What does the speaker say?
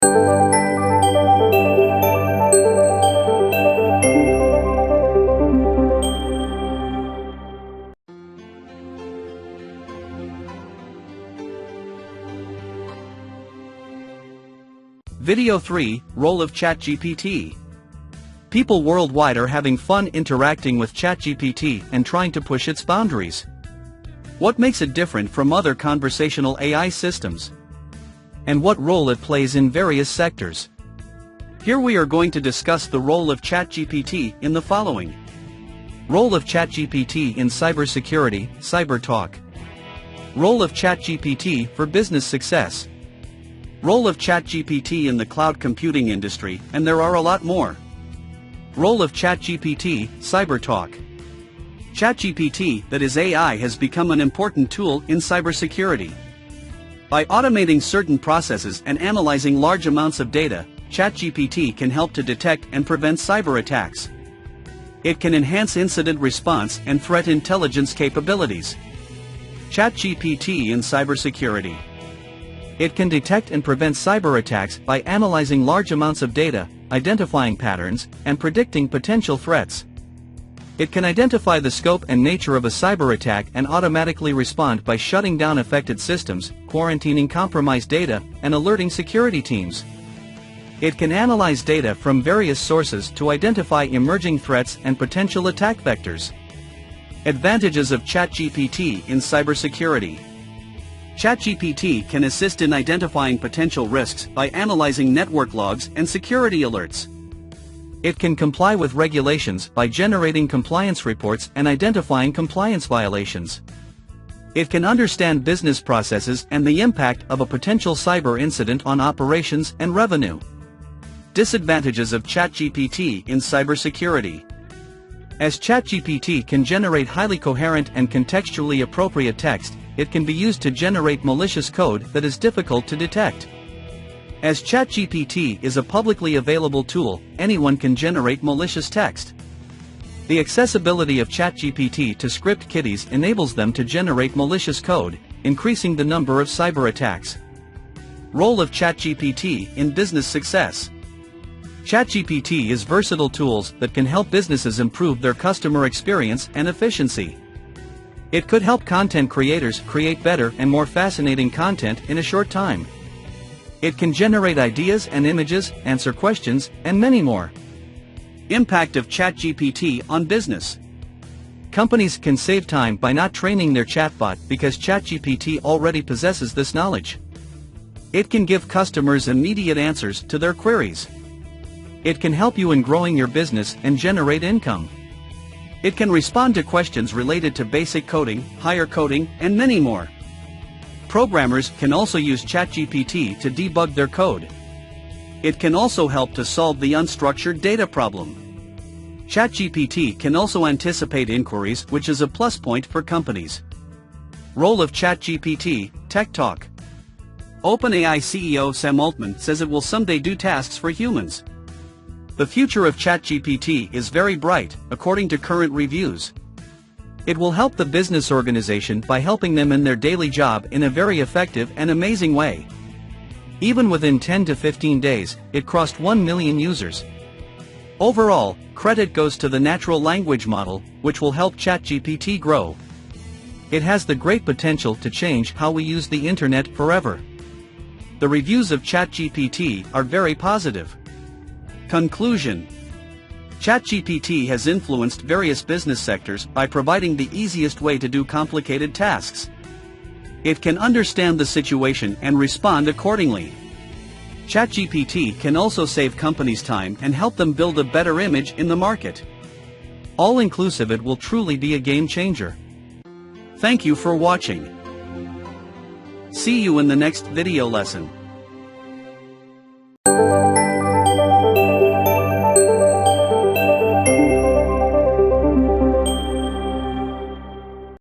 Video 3, Role of ChatGPT. People worldwide are having fun interacting with ChatGPT and trying to push its boundaries. What makes it different from other conversational AI systems? And what role it plays in various sectors? Here we are going to discuss the role of ChatGPT in the following. Role of ChatGPT in cybersecurity, cyber talk. Role of ChatGPT for business success. Role of ChatGPT in the cloud computing industry, and there are a lot more. Role of ChatGPT, cyber talk. ChatGPT, that is AI, has become an important tool in cybersecurity. By automating certain processes and analyzing large amounts of data, ChatGPT can help to detect and prevent cyber attacks. It can enhance incident response and threat intelligence capabilities. ChatGPT in cybersecurity. It can detect and prevent cyber attacks by analyzing large amounts of data, identifying patterns, and predicting potential threats. It can identify the scope and nature of a cyber attack and automatically respond by shutting down affected systems, quarantining compromised data, and alerting security teams. It can analyze data from various sources to identify emerging threats and potential attack vectors. Advantages of ChatGPT in cybersecurity. ChatGPT can assist in identifying potential risks by analyzing network logs and security alerts. It can comply with regulations by generating compliance reports and identifying compliance violations. It can understand business processes and the impact of a potential cyber incident on operations and revenue. Disadvantages of ChatGPT in cybersecurity. As ChatGPT can generate highly coherent and contextually appropriate text, it can be used to generate malicious code that is difficult to detect. As ChatGPT is a publicly available tool, anyone can generate malicious text. The accessibility of ChatGPT to script kiddies enables them to generate malicious code, increasing the number of cyber attacks. Role of ChatGPT in business success. ChatGPT is versatile tools that can help businesses improve their customer experience and efficiency. It could help content creators create better and more fascinating content in a short time. It can generate ideas and images, answer questions, and many more. Impact of ChatGPT on business. Companies can save time by not training their chatbot because ChatGPT already possesses this knowledge. It can give customers immediate answers to their queries. It can help you in growing your business and generate income. It can respond to questions related to basic coding, higher coding, and many more. Programmers can also use ChatGPT to debug their code. It can also help to solve the unstructured data problem. ChatGPT can also anticipate inquiries, which is a plus point for companies. Role of ChatGPT, Tech Talk. OpenAI CEO Sam Altman says it will someday do tasks for humans. The future of ChatGPT is very bright, according to current reviews. It will help the business organization by helping them in their daily job in a very effective and amazing way. Even within 10 to 15 days, it crossed 1 million users. Overall, credit goes to the natural language model, which will help ChatGPT grow. It has the great potential to change how we use the internet forever. The reviews of ChatGPT are very positive. Conclusion. ChatGPT has influenced various business sectors by providing the easiest way to do complicated tasks. It can understand the situation and respond accordingly. ChatGPT can also save companies time and help them build a better image in the market. All-inclusive, it will truly be a game changer. Thank you for watching. See you in the next video lesson.